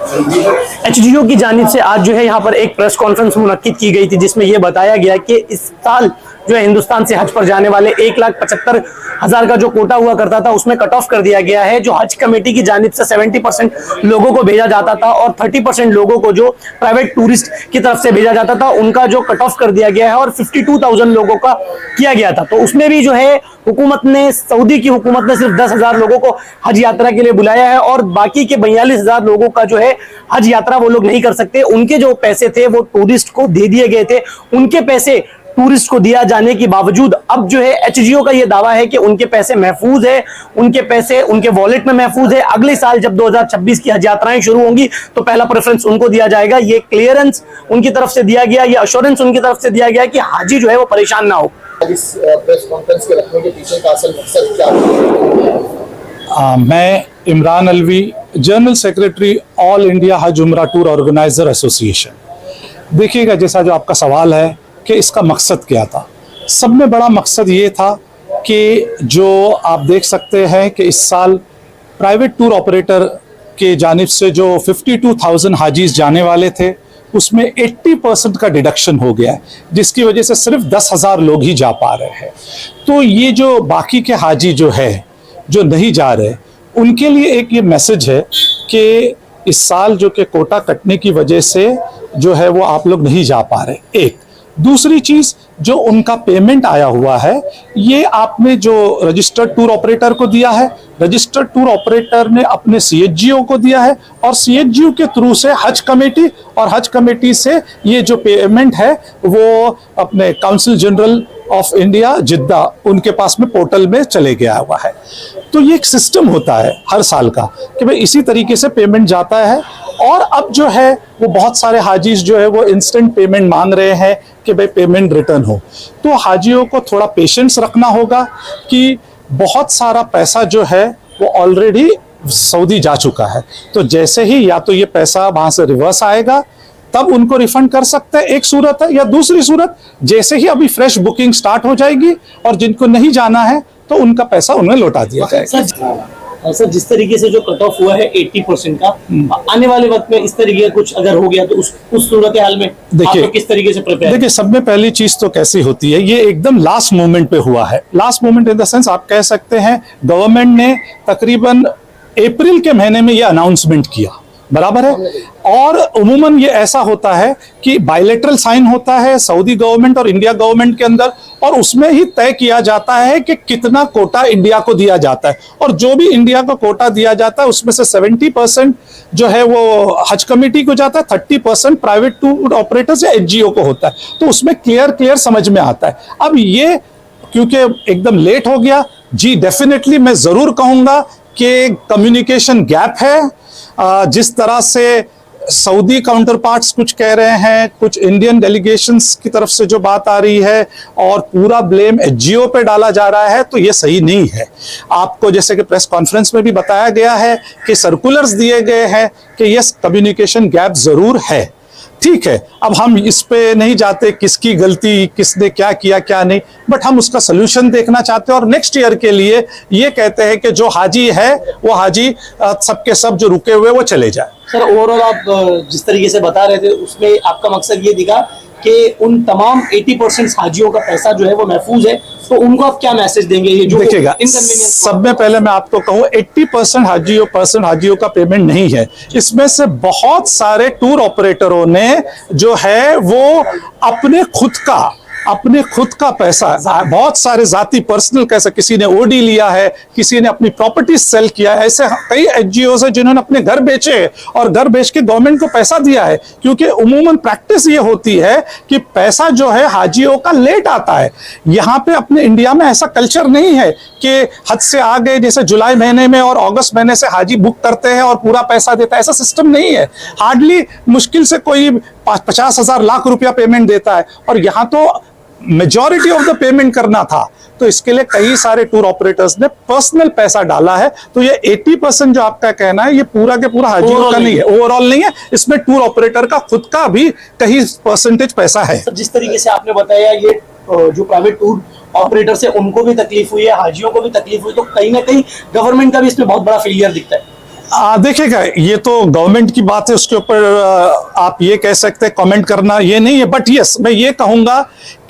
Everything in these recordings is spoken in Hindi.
एचजीओ की जानिब से आज जो है यहाँ पर एक प्रेस कॉन्फ्रेंस मुनक्किद की गई थी, जिसमें यह बताया गया कि इस साल जो है हिंदुस्तान से हज पर जाने वाले 1,75,000 का जो कोटा हुआ करता था उसमें कट ऑफ कर दिया गया है। जो हज कमेटी की जानिब से 70% लोगों को भेजा जाता था और 30% लोगों को जो प्राइवेट टूरिस्ट की तरफ से भेजा जाता था उनका जो कट ऑफ कर दिया गया है और 52,000 लोगों का किया गया था। तो उसमें भी जो है हुकूमत ने, सऊदी की हुकूमत ने सिर्फ 10,000 लोगों को हज यात्रा के लिए बुलाया है और बाकी के 42,000 लोगों का जो है हज यात्रा वो लोग नहीं कर सकते। उनके जो पैसे थे वो टूरिस्ट को दे दिए गए थे। उनके पैसे टूरिस्ट को दिया जाने के बावजूद अब जो है एचजीओ का ये दावा है कि उनके पैसे महफूज है, उनके पैसे उनके वॉलेट में महफूज है। अगले साल जब 2026 की हज यात्राएं शुरू होंगी तो पहला प्रेफरेंस उनको दिया जाएगा। ये क्लियरेंस उनकी तरफ से दिया गया, ये अश्योरेंस उनकी तरफ से दिया गया कि हाजी जो है वो परेशान ना हो। इस प्रेस कॉन्फ्रेंस के रखने के पीछे का असल मकसद क्या है? मैं Imran Alvi, general secretary all India हज उम्रा टूर ऑर्गेनाइजर एसोसिएशन। देखिएगा, जैसा जो आपका सवाल है कि इसका मकसद क्या था, सब में बड़ा मकसद ये था कि जो आप देख सकते हैं कि इस साल प्राइवेट टूर ऑपरेटर के जानिब से जो 52,000 हाजीज जाने वाले थे उसमें 80% का डिडक्शन हो गया है, जिसकी वजह से सिर्फ 10,000 लोग ही जा पा रहे हैं। तो ये जो बाकी के हाजी जो है जो नहीं जा रहे, उनके लिए एक ये मैसेज है कि इस साल जो कि कोटा कटने की वजह से जो है वो आप लोग नहीं जा पा रहे। एक दूसरी चीज, जो उनका पेमेंट आया हुआ है ये आपने जो रजिस्टर्ड टूर ऑपरेटर को दिया है, रजिस्टर्ड टूर ऑपरेटर ने अपने सीएचजीओ को दिया है और सीएचजीओ के थ्रू से हज कमेटी, और हज कमेटी से ये जो पेमेंट है वो अपने काउंसिल जनरल ऑफ इंडिया जिद्दा उनके पास में पोर्टल में चले गया हुआ है। तो ये एक सिस्टम होता है हर साल का कि भाई इसी तरीके से पेमेंट जाता है। और अब जो है वो बहुत सारे हाजीज जो है वो इंस्टेंट पेमेंट मांग रहे हैं कि भाई पेमेंट रिटर्न हो। तो हाजियों को थोड़ा पेशेंस रखना होगा कि बहुत सारा पैसा जो है वो ऑलरेडी सऊदी जा चुका है। तो जैसे ही या तो ये पैसा वहां से रिवर्स आएगा तब उनको रिफंड कर सकते हैं, एक सूरत है, या दूसरी सूरत जैसे ही अभी फ्रेश बुकिंग स्टार्ट हो जाएगी और जिनको नहीं जाना है तो उनका पैसा उन्हें लौटा दिया जाएगा। सर, जिस तरीके से जो कट ऑफ हुआ है 80% का, आने वाले वक्त में इस तरीके का कुछ अगर हो गया तो उस सूरत हाल में आप लोग किस तरीके से प्रिपेयर? देखिए, सब में पहली चीज तो कैसी होती है, ये एकदम लास्ट मोमेंट पे हुआ है। Last moment in the sense आप कह सकते हैं गवर्नमेंट ने तकरीबन अप्रैल के महीने में ये अनाउंसमेंट किया, बराबर है। और उमूमन ये ऐसा होता है कि बायलैटरल साइन होता है सऊदी गवर्नमेंट और इंडिया गवर्नमेंट के अंदर, और उसमें ही तय किया जाता है कि कितना कोटा इंडिया को दिया जाता है। और जो भी इंडिया को कोटा दिया जाता है उसमें से 70% जो है वो हज कमेटी को जाता है, 30% प्राइवेट टूर ऑपरेटर्स या एचजीओ को होता है। तो उसमें क्लियर समझ में आता है। अब ये क्योंकि एकदम लेट हो गया, जी डेफिनेटली मैं जरूर कहूंगा कि कम्युनिकेशन गैप है। जिस तरह से सऊदी काउंटर पार्ट्स कुछ कह रहे हैं, कुछ इंडियन डेलीगेशंस की तरफ से जो बात आ रही है और पूरा ब्लेम एचजीओ पे डाला जा रहा है, तो ये सही नहीं है। आपको जैसे कि प्रेस कॉन्फ्रेंस में भी बताया गया है कि सर्कुलर्स दिए गए हैं कि यस कम्युनिकेशन गैप जरूर है। ठीक है, अब हम इस पे नहीं जाते किसकी गलती, किसने क्या किया क्या नहीं, बट हम उसका सलूशन देखना चाहते हैं और नेक्स्ट ईयर के लिए ये कहते हैं कि जो हाजी है वो हाजी सबके सब जो रुके हुए वो चले जाए। सर, ओवरऑल आप जिस तरीके से बता रहे थे उसमें आपका मकसद ये दिखा कि उन तमाम 80% हाजियों का पैसा जो है वो महफूज है, तो उनको आप क्या मैसेज देंगे? ये जो देखिएगा, सब में पहले मैं आपको कहूँ 80% हाजियों का पेमेंट नहीं है। इसमें से बहुत सारे टूर ऑपरेटरों ने जो है वो अपने खुद का पैसा, बहुत सारे जाती पर्सनल कैसा, किसी ने ओडी लिया है, किसी ने अपनी प्रॉपर्टी सेल किया है। ऐसे कई एनजीओ है जिन्होंने अपने घर बेचे और घर बेच के गवर्नमेंट को पैसा दिया है, क्योंकि उमूमन प्रैक्टिस ये होती है कि पैसा जो है हाजियों का लेट आता है। यहाँ पे अपने इंडिया में ऐसा कल्चर नहीं है कि हद से आ गए जैसे जुलाई महीने में और अगस्त महीने से हाजी बुक करते हैं और पूरा पैसा देता है, ऐसा सिस्टम नहीं है। हार्डली मुश्किल से कोई 50,000 लाख रुपया पेमेंट देता है और यहाँ तो मेजॉरिटी ऑफ द पेमेंट करना था। तो इसके लिए कई सारे टूर ऑपरेटर्स ने पर्सनल पैसा डाला है। तो ये 80% जो आपका कहना है ये पूरा के पूरा हाजियों का नहीं है, ओवरऑल नहीं है, इसमें टूर ऑपरेटर का खुद का भी कहीं परसेंटेज पैसा है। जिस तरीके से आपने बताया ये जो प्राइवेट टूर ऑपरेटर से उनको भी तकलीफ हुई है, हाजियों को भी तकलीफ हुई, तो कहीं ना कहीं गवर्नमेंट का भी इसमें बहुत बड़ा फेलियर दिखता है। देखिएगा, ये तो गवर्नमेंट की बात है, उसके ऊपर आप ये कह सकते हैं, कमेंट करना ये नहीं है। बट यस, मैं ये कहूंगा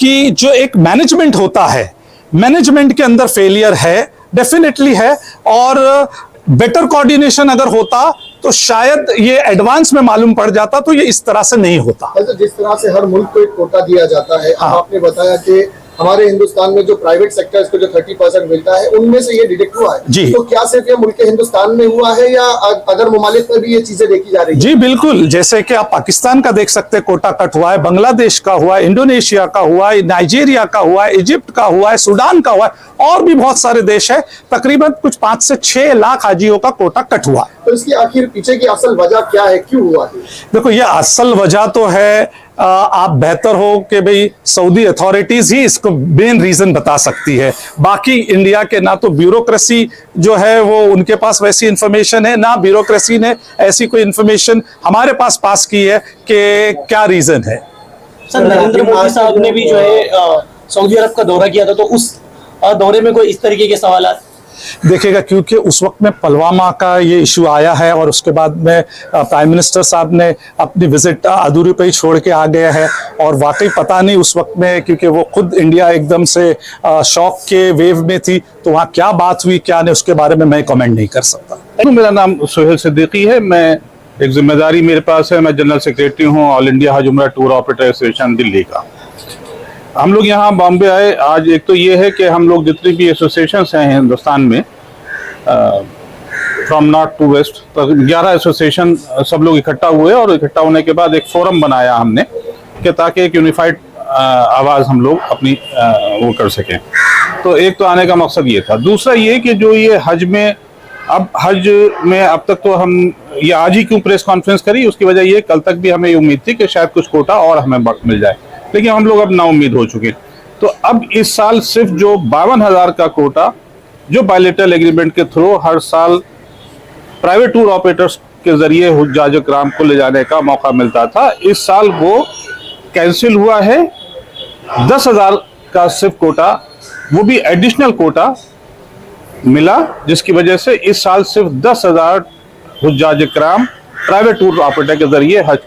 कि जो एक मैनेजमेंट होता है, मैनेजमेंट के अंदर फेलियर है, डेफिनेटली है। और बेटर कोऑर्डिनेशन अगर होता तो शायद ये एडवांस में मालूम पड़ जाता, तो ये इस तरह से नहीं होता। जिस तरह से हर मुल्क को एक कोटा दिया जाता है, आपने बताया कि हमारे हिंदुस्तान में जो प्राइवेट सेक्टर्स को जो 30% मिलता है, उनमें से ये डिडक्ट हुआ है जी। तो क्या सिर्फ ये मुल्क हिंदुस्तान में हुआ है या अदर ममालिक में भी ये चीजें देखी जा रही है? जी बिल्कुल, जैसे कि आप पाकिस्तान का देख सकते हैं, कोटा कट हुआ है, बांग्लादेश का हुआ है, इंडोनेशिया का हुआ है, नाइजीरिया का हुआ है, इजिप्ट का हुआ है, सूडान का हुआ है, और भी बहुत सारे देश है। तकरीबन कुछ 5 से 6 लाख हाजियों का कोटा कट हुआ है। तो इसकी आखिर पीछे की असल वजह क्या है, क्यों हुआ है? देखो, ये असल वजह तो है, आप बेहतर हो कि भाई सऊदी अथॉरिटीज ही इसको मेन रीजन बता सकती है। बाकी इंडिया के ना तो ब्यूरोक्रेसी जो है वो उनके पास वैसी इंफॉर्मेशन है, ना ब्यूरोक्रेसी ने ऐसी कोई इंफॉर्मेशन हमारे पास की है कि क्या रीजन है। सर, नरेंद्र मोदी साहब ने भी जो है सऊदी अरब का दौरा किया था, तो उस दौरे में कोई इस तरीके के सवाल देखिएगा, क्योंकि उस वक्त में पुलवामा का ये इशू आया है और उसके बाद में प्राइम मिनिस्टर साहब ने अपनी विजिट अधूरी पे ही छोड़ के आ गया है। और वाकई पता नहीं उस वक्त में, क्योंकि वो खुद इंडिया एकदम से शॉक के वेव में थी, तो वहाँ क्या बात हुई क्या नहीं, उसके बारे में मैं कमेंट नहीं कर सकता। मेरा नाम सोहेल सिद्दीकी है। मैं एक जिम्मेदारी मेरे पास है, मैं जनरल सेक्रेटरी हूँ ऑल इंडिया हज उमरा टूर ऑपरेटर एसोसिएशन दिल्ली का। हम लोग यहाँ बॉम्बे आए आज। एक तो ये है कि हम लोग जितनी भी एसोसिएशंस हैं हिंदुस्तान में, फ्रॉम नॉर्थ टू वेस्ट, तो 11 एसोसिएशन सब लोग इकट्ठा हुए, और इकट्ठा होने के बाद एक फोरम बनाया हमने कि ताकि एक यूनिफाइड आवाज़ हम लोग अपनी वो कर सकें। तो एक तो आने का मकसद ये था। दूसरा ये कि जो ये हज में अब तक तो हम ये आज ही क्यों प्रेस कॉन्फ्रेंस करी, उसकी वजह ये, कल तक भी हमें ये उम्मीद थी कि शायद कुछ कोटा और हमें मिल जाए, लेकिन हम लोग अब नाउम्मीद हो चुके। तो अब इस साल सिर्फ जो 52,000 का कोटा जो बायलैटरल एग्रीमेंट के थ्रू हर साल प्राइवेट टूर ऑपरेटर्स के जरिए हुज्जाज इकराम को ले जाने का मौका मिलता था, इस साल वो कैंसिल हुआ है। 10,000 का सिर्फ कोटा, वो भी एडिशनल कोटा मिला, जिसकी वजह से इस साल सिर्फ 10,000 हुज्जाज इकराम प्राइवेट टूर ऑपरेटर के जरिए हज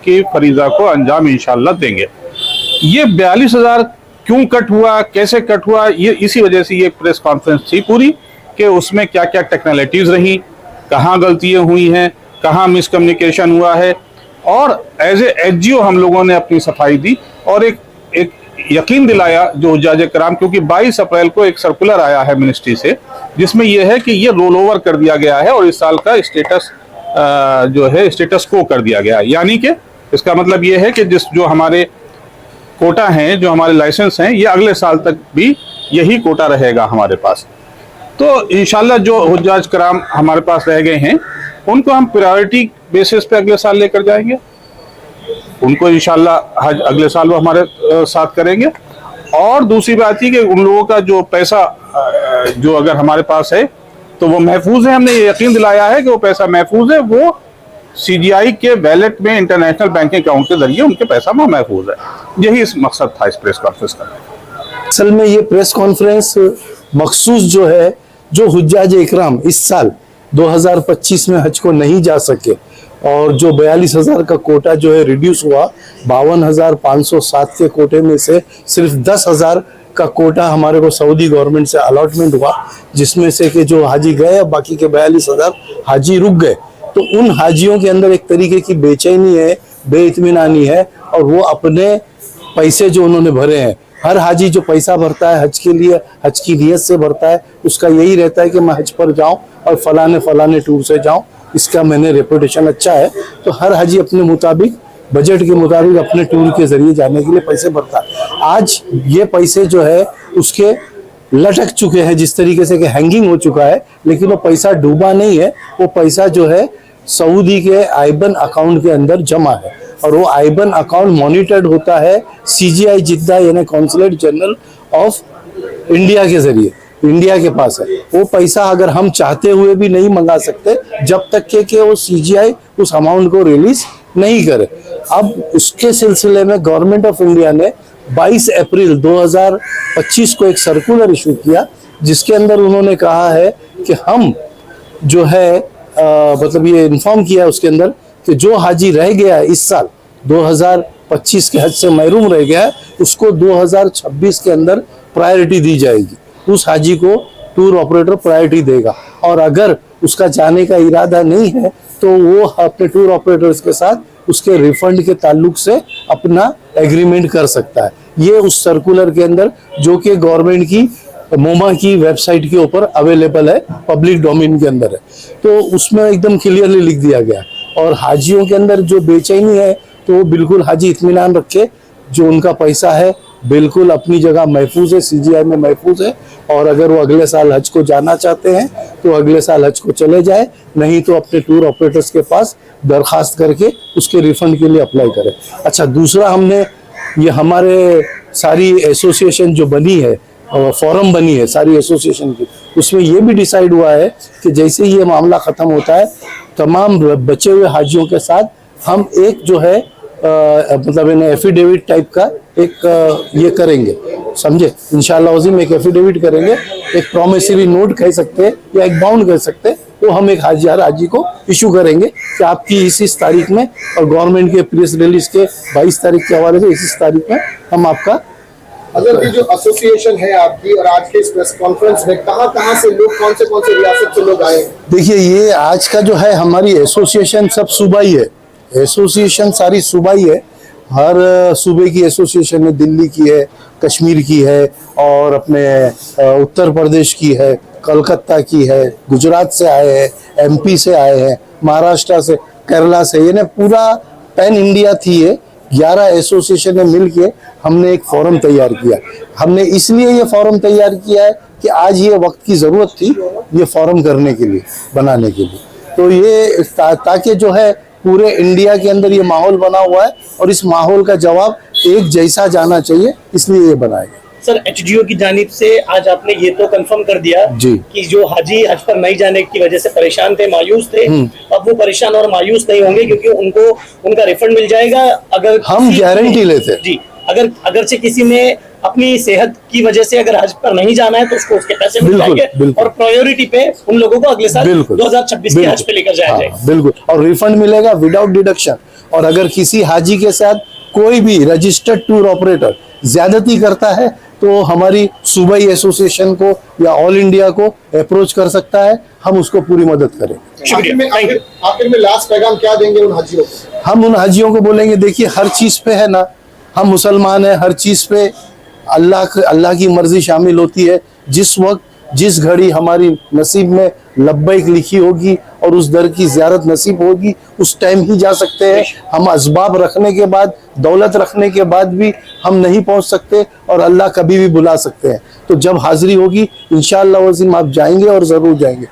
की फरीजा को अंजाम इंशाल्लाह देंगे। ये 42,000 क्यों कट हुआ, कैसे कट हुआ, ये इसी वजह से ये प्रेस कॉन्फ्रेंस थी पूरी, कि उसमें क्या क्या टेक्निकलिटीज रही, कहाँ गलतियां हुई हैं, कहाँ मिसकम्युनिकेशन हुआ है, और एज ए एचजीओ हम लोगों ने अपनी सफाई दी और एक यकीन दिलाया जो हुज्जाज कराम, क्योंकि 22 अप्रैल को एक सर्कुलर आया है मिनिस्ट्री से, जिसमें यह है कि ये रोल ओवर कर दिया गया है और इस साल का स्टेटस जो है स्टेटस को कर दिया गया है। यानी कि इसका मतलब ये है कि जो हमारे कोटा हैं, जो हमारे लाइसेंस हैं, ये अगले साल तक भी यही कोटा रहेगा हमारे पास। तो इंशाल्लाह जो हुज्जाज कराम हमारे पास रह गए हैं उनको हम प्रायोरिटी बेसिस पे अगले साल लेकर जाएंगे, उनको इंशाल्लाह हज अगले साल वो हमारे साथ करेंगे। और दूसरी बात ये कि उन लोगों का जो पैसा जो अगर हमारे पास है तो वो महफूज है, हमने ये यकीन दिलाया है कि वो पैसा महफूज है, वो सीजीआई के वैलेट में इंटरनेशनल बैंकिंग अकाउंट के जरिए उनके पैसा वहाँ महफूज है। यही इस मकसद था इस प्रेस कॉन्फ्रेंस का। असल में ये प्रेस कॉन्फ्रेंस मखसूस जो है, जो हुज्जाज इकराम इस साल 2025 में हज को नहीं जा सके और जो 42,000 का कोटा जो है रिड्यूस हुआ, 52,507 के कोटे में से सिर्फ 10,000 का कोटा हमारे को सऊदी गवर्नमेंट से अलॉटमेंट हुआ, जिसमें से कि जो हाजी गए बाकी के 42,000 हाजी रुक गए। तो उन हाजियों के अंदर एक तरीके की बेचैनी है, बेइत्मीनानी है, और वो अपने पैसे जो उन्होंने भरे हैं, हर हाजी जो पैसा भरता है हज के लिए, हज की नियत से भरता है, उसका यही रहता है कि मैं हज पर जाऊं और फलाने टूर से जाऊं, इसका मैंने रेपुटेशन अच्छा है। तो हर हाजी अपने मुताबिक, बजट के मुताबिक अपने टूर के जरिए जाने के लिए पैसे भरता है। आज ये पैसे जो है उसके लटक चुके हैं, जिस तरीके से कि हैंगिंग हो चुका है, लेकिन वो पैसा डूबा नहीं है, वो पैसा जो है सऊदी के आईबन अकाउंट के अंदर जमा है, और वो आईबन अकाउंट मॉनिटर्ड होता है सीजीआई जिद्दा यानी कॉन्सुलेट जनरल ऑफ इंडिया के जरिए, इंडिया के पास है। वो पैसा अगर हम चाहते हुए भी नहीं मंगा सकते जब तक कि वो सीजीआई उस अमाउंट को रिलीज नहीं करे। अब उसके सिलसिले में गवर्नमेंट ऑफ इंडिया ने 22 अप्रैल 2025 को एक सर्कुलर इशू किया, जिसके अंदर उन्होंने कहा है कि हम जो है मतलब ये इन्फॉर्म किया है उसके अंदर कि जो हाजी रह गया है इस साल 2025 के हज से महरूम रह गया है, उसको 2026 के अंदर प्रायोरिटी दी जाएगी। उस हाजी को टूर ऑपरेटर प्रायोरिटी देगा, और अगर उसका जाने का इरादा नहीं है तो वो अपने टूर ऑपरेटर्स के साथ उसके रिफंड के ताल्लुक से अपना एग्रीमेंट कर सकता है। ये उस सर्कुलर के अंदर, जो कि गवर्नमेंट की मोमा की वेबसाइट के ऊपर अवेलेबल है, पब्लिक डोमेन के अंदर है, तो उसमें एकदम क्लियरली लिख दिया गया। और हाजियों के अंदर जो बेचैनी है, तो वो बिल्कुल हाजी इत्मीनान रखे, जो उनका पैसा है बिल्कुल अपनी जगह महफूज है, सीजीआई में महफूज है। और अगर वो अगले साल हज को जाना चाहते हैं तो अगले साल हज को चले जाए, नहीं तो अपने टूर ऑपरेटर्स के पास दरखास्त करके उसके रिफंड के लिए अप्लाई करें। अच्छा, दूसरा हमने ये हमारे सारी एसोसिएशन जो बनी है, फोरम बनी है सारी एसोसिएशन की, उसमें ये भी डिसाइड हुआ है कि जैसे ही ये मामला खत्म होता है, तमाम बचे हुए हाजियों के साथ हम एक जो है मतलब इन्हें एफिडेविट टाइप का एक ये करेंगे, समझे, इंशाल्लाह उज़ीम एक एफिडेविट करेंगे, एक प्रोमिसरी नोट कह सकते हैं या एक बाउंड कह सकते हैं, वो हम एक हाजी को इशू करेंगे कि आपकी इस तारीख में, और गवर्नमेंट के प्रेस रिलीज के 22 तारीख के हवाले से इस तारीख में हम आपका अगर ये जो एसोसिएशन है आपकी, और आज के इस प्रेस कॉन्फ्रेंस में कहाँ से लोग, कौन से रियासत से लोग आए? देखिए, ये आज का जो है हमारी एसोसिएशन सब सूबाई है, एसोसिएशन सारी सूबाई है। हर सूबे की एसोसिएशन है, दिल्ली की है, कश्मीर की है, और अपने उत्तर प्रदेश की है, कलकत्ता की है, गुजरात से आए हैं, एमपी से आए हैं, महाराष्ट्र से, केरला से, यानी पूरा पैन इंडिया थी ये। 11 एसोसिएशन ने मिलके हमने एक फोरम तैयार किया। हमने इसलिए ये फोरम तैयार किया है कि आज ये वक्त की ज़रूरत थी ये फोरम करने के लिए, बनाने के लिए। तो ये ताकि जो है पूरे इंडिया के अंदर ये माहौल बना हुआ है, और इस माहौल का जवाब एक जैसा जाना चाहिए, इसलिए ये बनाया। सर, एचडीओ की जानिब से आज आपने ये तो कंफर्म कर दिया जी कि जो हाजी हज पर नहीं जाने की वजह से परेशान थे, मायूस थे, अब वो परेशान और मायूस नहीं होंगे, क्योंकि उनको उनका रिफंड मिल जाएगा। अगर हम गारंटी लेते हैं जी, अगर से किसी ने अपनी सेहत की वजह से अगर हज पर नहीं जाना है तो उसको उसके पैसे मिल जाएंगे, और प्रायोरिटी पे उन लोगों को अगले साल 2026 के हज पे लेकर जाया जाएगा। बिल्कुल, और रिफंड मिलेगा विदाउट डिडक्शन। और अगर किसी हाजी के साथ कोई भी रजिस्टर्ड टूर ऑपरेटर ज्यादती करता है तो हमारी सूबाई एसोसिएशन को या ऑल इंडिया को अप्रोच कर सकता है, हम उसको पूरी मदद करेंगे। आखिर में लास्ट पैगाम क्या देंगे उन हाजियों को? हम उन हाजियों को बोलेंगे, देखिए हर चीज पे है ना, हम मुसलमान हैं, हर चीज पे अल्लाह की मर्जी शामिल होती है। जिस वक्त जिस घड़ी हमारी नसीब में लब्बैक लिखी होगी और उस दर की ज़ियारत नसीब होगी, उस टाइम ही जा सकते हैं। हम असबाब रखने के बाद, दौलत रखने के बाद भी हम नहीं पहुंच सकते, और अल्लाह कभी भी बुला सकते हैं। तो जब हाजिरी होगी इंशाअल्लाह वज़ीम आप जाएंगे, और ज़रूर जाएंगे।